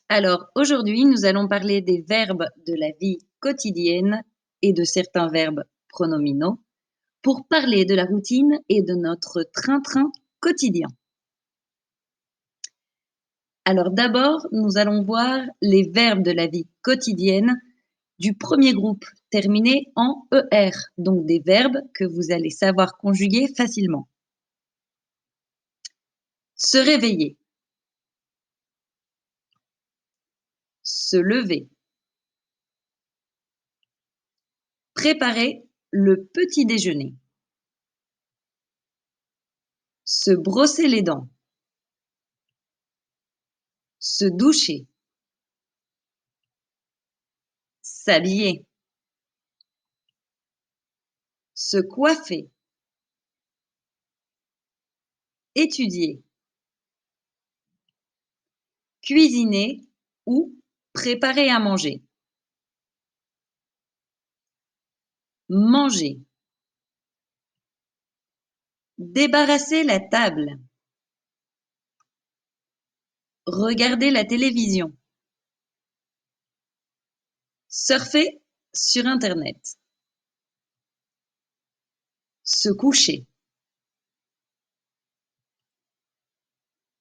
Alors aujourd'hui, nous allons parler des verbes de la vie quotidienne et de certains verbes pronominaux pour parler de la routine et de notre train-train quotidien. Alors d'abord, nous allons voir les verbes de la vie quotidienne du premier groupe terminé en ER, donc des verbes que vous allez savoir conjuguer facilement. Se réveiller, se lever, préparer le petit déjeuner, se brosser les dents, se doucher, s'habiller, se coiffer, étudier, cuisiner ou préparer à manger, manger, débarrasser la table, regarder la télévision, surfer sur Internet, se coucher.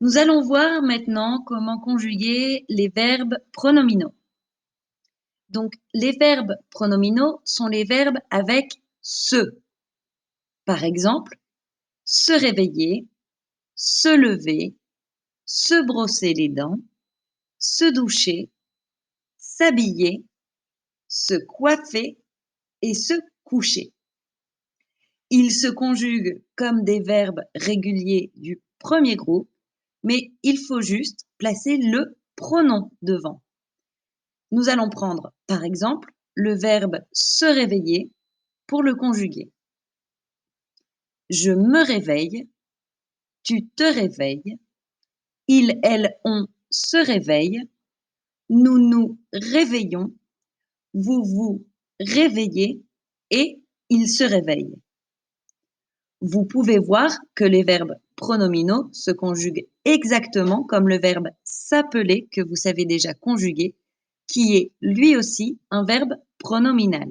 Nous allons voir maintenant comment conjuguer les verbes pronominaux. Donc, les verbes pronominaux sont les verbes avec se. Par exemple, se réveiller, se lever, se brosser les dents, se doucher, s'habiller, se coiffer et se coucher. Ils se conjuguent comme des verbes réguliers du premier groupe, mais il faut juste placer le pronom devant. Nous allons prendre, par exemple, le verbe se réveiller pour le conjuguer. Je me réveille, tu te réveilles, il, elle, on se réveille, nous nous réveillons, vous vous réveillez et il se réveille. Vous pouvez voir que les verbes pronominaux se conjuguent exactement comme le verbe s'appeler que vous savez déjà conjuguer, qui est lui aussi un verbe pronominal.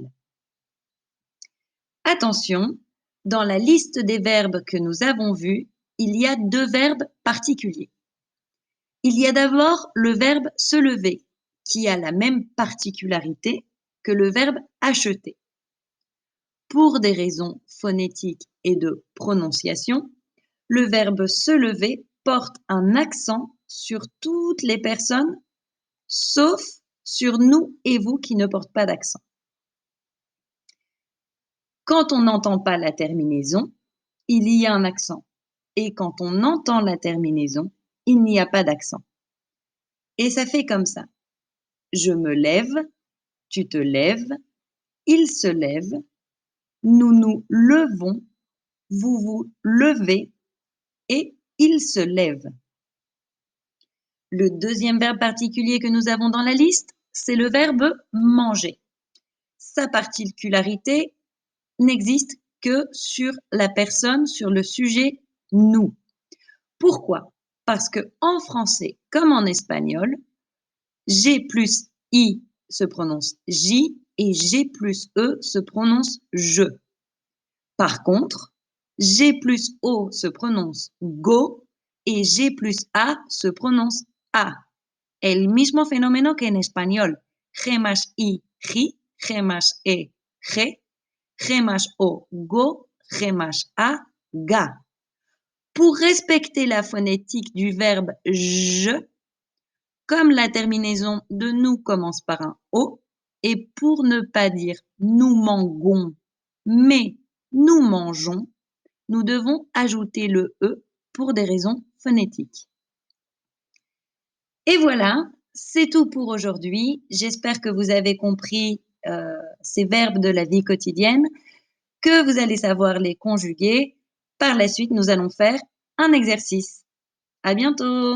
Attention, dans la liste des verbes que nous avons vus, il y a deux verbes particuliers. Il y a d'abord le verbe se lever, qui a la même particularité que le verbe acheter. Pour des raisons phonétiques et de prononciation, le verbe se lever porte un accent sur toutes les personnes, sauf sur nous et vous qui ne portent pas d'accent. Quand on n'entend pas la terminaison, il y a un accent. Et quand on entend la terminaison, il n'y a pas d'accent. Et ça fait comme ça. Je me lève, tu te lèves, il se lève, nous nous levons, vous vous levez et il se lève. Le deuxième verbe particulier que nous avons dans la liste, c'est le verbe manger. Sa particularité n'existe que sur la personne, sur le sujet nous. Pourquoi? Parce que en français comme en espagnol, G plus I se prononce J et G plus E se prononce je. Par contre, G plus O se prononce go et G plus A se prononce A. El mismo fenómeno que en español. G más I, G, G más E, G, G más O, go, G más A, ga. Pour respecter la phonétique du verbe je, comme la terminaison de nous commence par un O, et pour ne pas dire nous manguons, mais nous mangeons, nous devons ajouter le E pour des raisons phonétiques. Et voilà, c'est tout pour aujourd'hui. J'espère que vous avez compris ces verbes de la vie quotidienne, que vous allez savoir les conjuguer. Par la suite, nous allons faire un exercice. À bientôt!